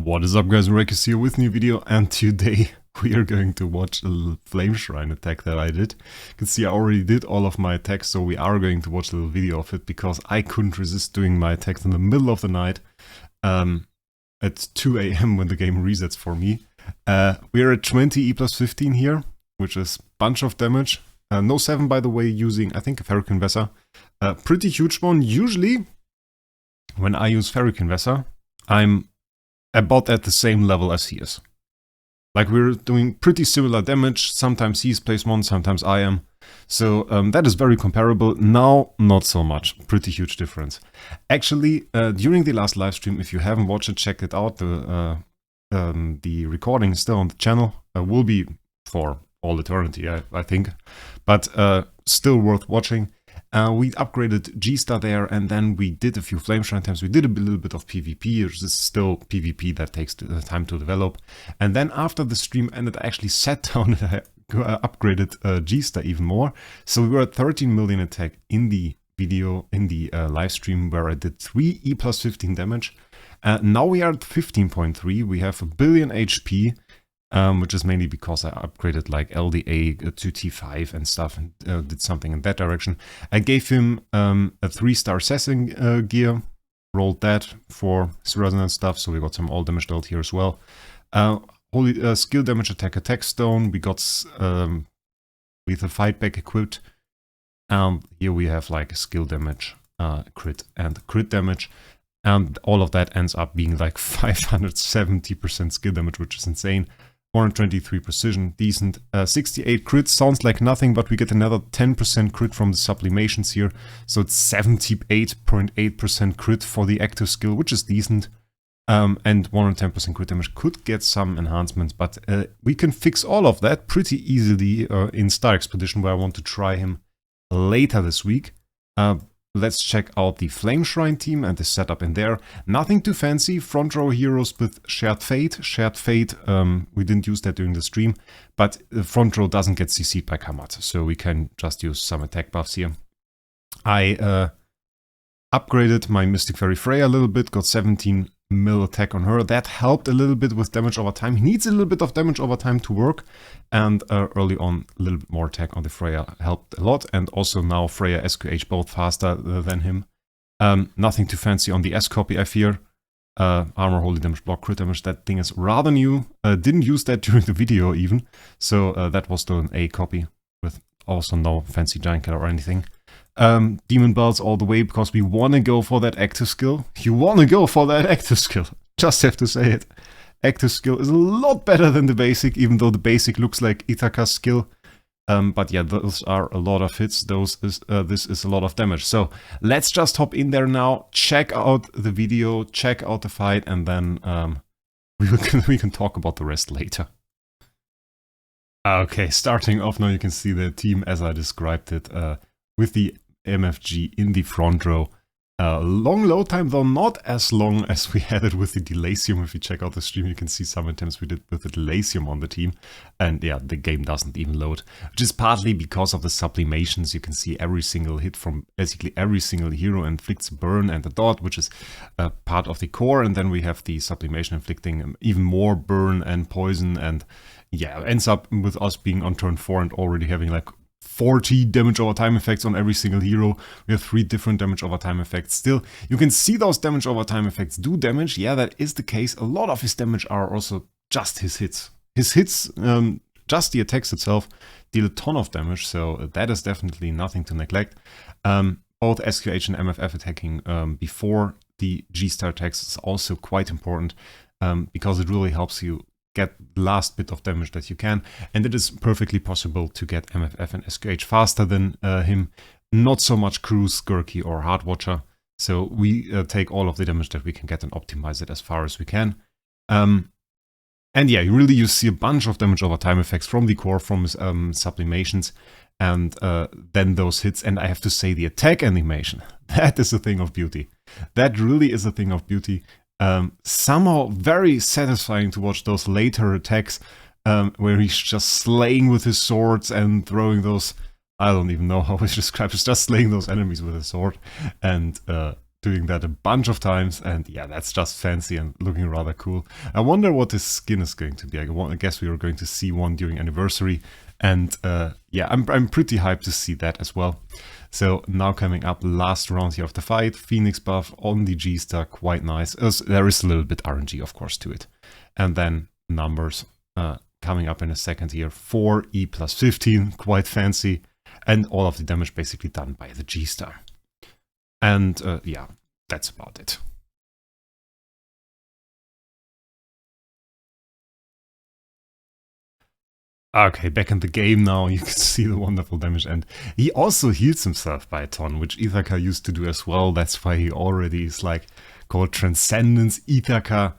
What is up, guys? Wraec is here with a new video, and today we are going to watch a little Flameshrine attack that I did. You can see I already did all of my attacks, so we are going to watch a little video of it because I couldn't resist doing my attacks in the middle of the night at 2 AM when the game resets for me. We are at 20 E+15 here, which is a bunch of damage. No 7, by the way, using, I think, a Ferric Investor. Pretty huge one. Usually, when I use Ferric Investor, I'm about at the same level as he is. Like, we're doing pretty similar damage. Sometimes he's place 1, sometimes I am. So that is very comparable. Now, not so much. Pretty huge difference. Actually, during the last live stream, if you haven't watched it, check it out. The recording is still on the channel. Will be for all eternity, I think. But still worth watching. We upgraded Geester there, and then we did a few Flameshrine attempts. We did a little bit of PvP, which is still PvP that takes time to develop. And then after the stream ended, I actually sat down and I upgraded Geester even more. So we were at 13 million attack in the video, in the live stream, where I did 3 E+15 damage. Now we are at 15.3. We have 1 billion HP. Which is mainly because I upgraded like LDA to T5 and stuff, and did something in that direction. I gave him a 3-star assassin gear, rolled that for his resonance stuff, so we got some all damage dealt here as well. Holy skill damage attack stone, we got with a fight back equipped. Here we have like skill damage, crit and crit damage. And all of that ends up being like 570% skill damage, which is insane. 423 precision, decent. 68 crit sounds like nothing, but we get another 10% crit from the sublimations here. So it's 78.8% crit for the active skill, which is decent. And 110% crit damage could get some enhancements, but we can fix all of that pretty easily in Star Expedition, where I want to try him later this week. Let's check out the Flameshrine team and the setup in there. Nothing too fancy. Front row heroes with Shared Fate. Shared Fate, we didn't use that during the stream, but the front row doesn't get CC'd by Kamat, so we can just use some attack buffs here. I upgraded my Mystic Fairy Freya a little bit, got 17 mil attack on her. That helped a little bit with damage over time. He needs a little bit of damage over time to work, and early on a little bit more attack on the Freya helped a lot, and also now Freya SQH both faster than him. Nothing too fancy on the S copy, I fear. Armor, holy damage, block, crit damage, that thing is rather new. Didn't use that during the video even, so that was still an A copy with also no fancy giant killer or anything. Demon belts all the way, because we want to go for that active skill. You want to go for that active skill. Just have to say it. Active skill is a lot better than the basic, even though the basic looks like Ithaca's skill. But yeah, those are a lot of hits. This is a lot of damage. So let's just hop in there now, check out the video, check out the fight, and then we can talk about the rest later. Okay, starting off now, you can see the team as I described it, with the MFG in the front row. Long load time, though not as long as we had it with the Delasium. If you check out the stream, you can see some attempts we did with the Delasium on the team. And yeah, the game doesn't even load, which is partly because of the sublimations. You can see every single hit from basically every single hero inflicts burn and a dot, which is part of the core. And then we have the sublimation inflicting even more burn and poison. And yeah, ends up with us being on turn 4 and already having like 40 damage over time effects on every single hero. We have 3 different damage over time effects. Still, you can see those damage over time effects do damage. Yeah, that is the case. A lot of his damage are also just his hits. His hits, just the attacks itself, deal a ton of damage, so that is definitely nothing to neglect. Both SQH and MFF attacking before the G-star attacks is also quite important, because it really helps you get the last bit of damage that you can, and it is perfectly possible to get MFF and SQH faster than him. Not so much Cruise, Gurky or Heartwatcher, so we take all of the damage that we can get and optimize it as far as we can. And yeah, you see a bunch of damage over time effects from the core, from his sublimations, and then those hits. And I have to say, the attack animation, that is a thing of beauty. That really is a thing of beauty. Somehow very satisfying to watch those later attacks, where he's just slaying with his swords and throwing those, I don't even know how to describe it, just slaying those enemies with his sword, and doing that a bunch of times, and yeah, that's just fancy and looking rather cool. I wonder what his skin is going to be. I guess we are going to see one during anniversary, and yeah, I'm pretty hyped to see that as well. So now coming up, last round here of the fight, Phoenix buff on the Geester, quite nice. There is a little bit RNG, of course, to it. And then numbers coming up in a second here, 4 E+15, quite fancy. And all of the damage basically done by the Geester. And yeah, that's about it. Okay, back in the game now, you can see the wonderful damage, and he also heals himself by a ton, which Ithaka used to do as well. That's why he already is like called Transcendence Ithaka.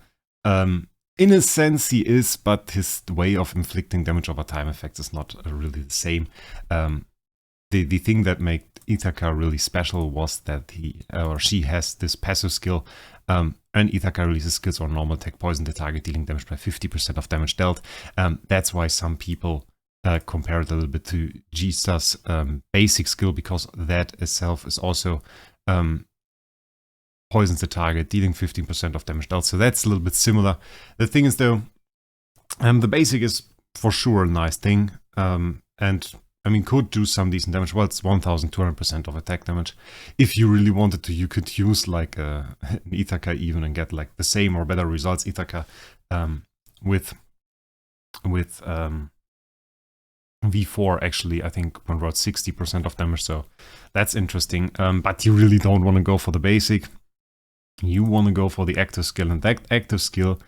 In a sense he is, but his way of inflicting damage over time effects is not really the same. The thing that made Ithaka really special was that he or she has this passive skill, and Ithaka releases skills on normal attack, poison the target, dealing damage by 50% of damage dealt. That's why some people compare it a little bit to Geester's basic skill, because that itself is also poisons the target, dealing 15% of damage dealt. So that's a little bit similar. The thing is though, the basic is for sure a nice thing, and I mean, could do some decent damage. Well, it's 1200% of attack damage. If you really wanted to, you could use like an Ithaka even and get like the same or better results. Ithaka with V4 actually, I think, converts 60% of damage, so that's interesting. But you really don't want to go for the basic. You want to go for the active skill, and that active skill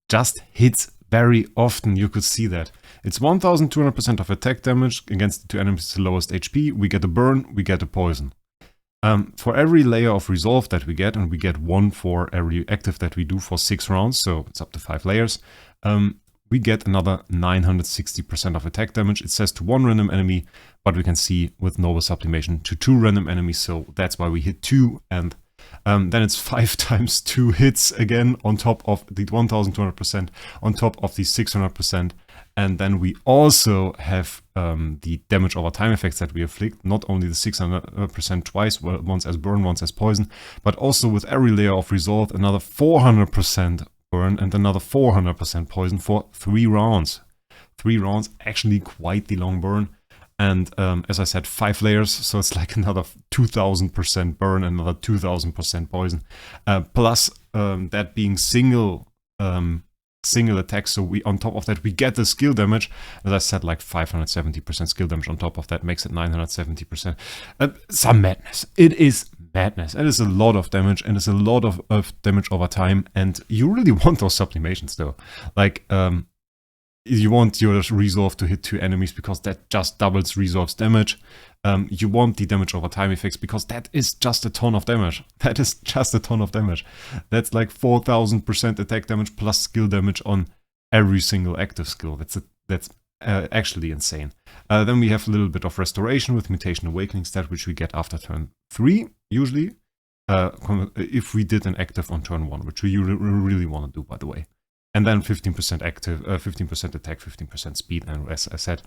just hits very often. You could see that. It's 1200% of attack damage against the two enemies with the lowest HP. We get a burn, we get a poison. For every layer of resolve that we get, and we get one for every active that we do for 6 rounds, so it's up to 5 layers, we get another 960% of attack damage. It says to 1 random enemy, but we can see with Noble Sublimation to 2 random enemies, so that's why we hit 2, and then it's 5 times 2 hits again on top of the 1200%, on top of the 600%. And then we also have the damage over time effects that we inflict, not only the 600% twice, once as burn, once as poison, but also with every layer of resolve, another 400% burn and another 400% poison for 3 rounds. 3 rounds, actually quite the long burn. And as I said, 5 layers, so it's like another 2000% burn, another 2000% poison. Plus that being single attack, so we on top of that we get the skill damage. As I said, like 570% skill damage on top of that makes it 970%. Some madness. It is madness. It is a lot of damage, and it's a lot of damage over time, and you really want those sublimations though. Like you want your resolve to hit 2 enemies because that just doubles resolve's damage. You want the damage over time effects because that is just a ton of damage. That is just a ton of damage. That's like 4000% attack damage plus skill damage on every single active skill. That's actually insane. Then we have a little bit of restoration with Mutation Awakening stat, which we get after turn 3, usually. If we did an active on turn 1, which we really want to do, by the way. And then 15% active, 15% attack, 15% speed, and as I said,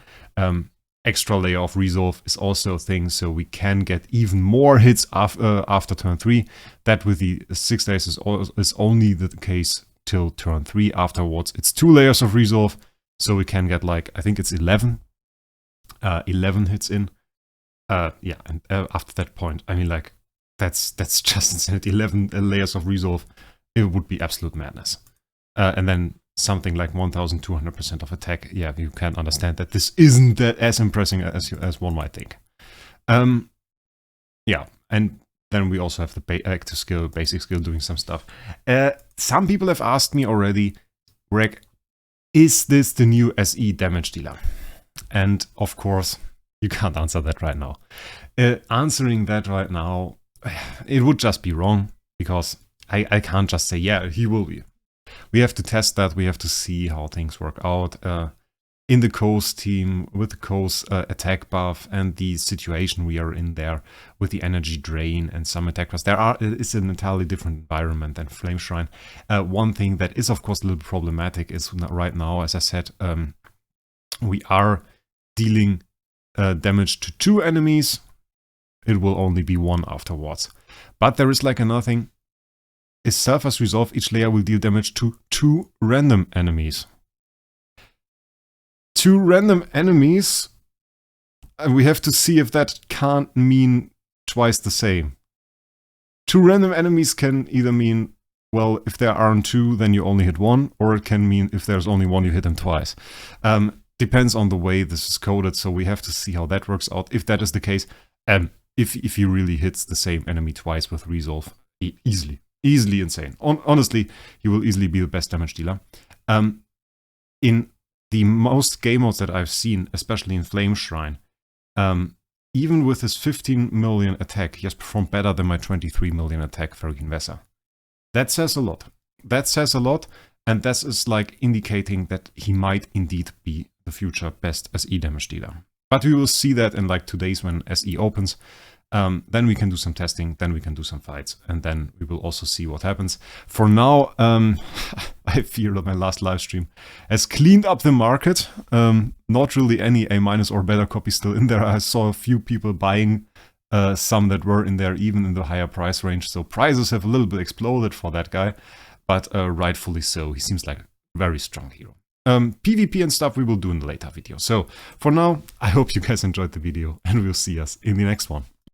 extra layer of resolve is also a thing, so we can get even more hits after turn 3. That with the 6 layers is only the case till turn 3. Afterwards, it's 2 layers of resolve, so we can get like, I think it's 11 hits in. Yeah, and after that point, I mean, like, that's just insane. 11 layers of resolve, it would be absolute madness. And then something like 1200% of attack. Yeah, you can understand that this isn't that as impressive as one might think. Yeah, and then we also have the active skill, basic skill, doing some stuff. Some people have asked me already, Wraec, is this the new SE damage dealer? And of course, you can't answer that right now. Answering that right now, it would just be wrong, because I can't just say, yeah, he will be. We have to test that. We have to see how things work out in the Coast team with the Coast attack buff and the situation we are in there with the energy drain and some attack buffs. It's an entirely different environment than Flameshrine. One thing that is, of course, a little problematic is right now, as I said, we are dealing damage to 2 enemies. It will only be 1 afterwards. But there is like another thing. is Self-as Resolve. Each layer will deal damage to 2 random enemies. 2 random enemies, and we have to see if that can't mean twice the same. 2 random enemies can either mean, well, if there aren't 2, then you only hit 1, or it can mean if there's only 1, you hit them twice. Depends on the way this is coded, so we have to see how that works out. If that is the case, if he really hits the same enemy twice with Resolve, easily insane. Honestly, he will easily be the best damage dealer. In the most game modes that I've seen, especially in Flameshrine, even with his 15 million attack, he has performed better than my 23 million attack Ferrugin Vesa. That says a lot. That says a lot, and this is like indicating that he might indeed be the future best SE damage dealer. But we will see that in like 2 days when SE opens. Then we can do some testing, then we can do some fights, and then we will also see what happens. For now, I fear that my last live stream has cleaned up the market. Not really any A- or better copies still in there. I saw a few people buying some that were in there, even in the higher price range. So prices have a little bit exploded for that guy, but rightfully so. He seems like a very strong hero. PvP and stuff we will do in a later video. So for now, I hope you guys enjoyed the video, and we'll see us in the next one.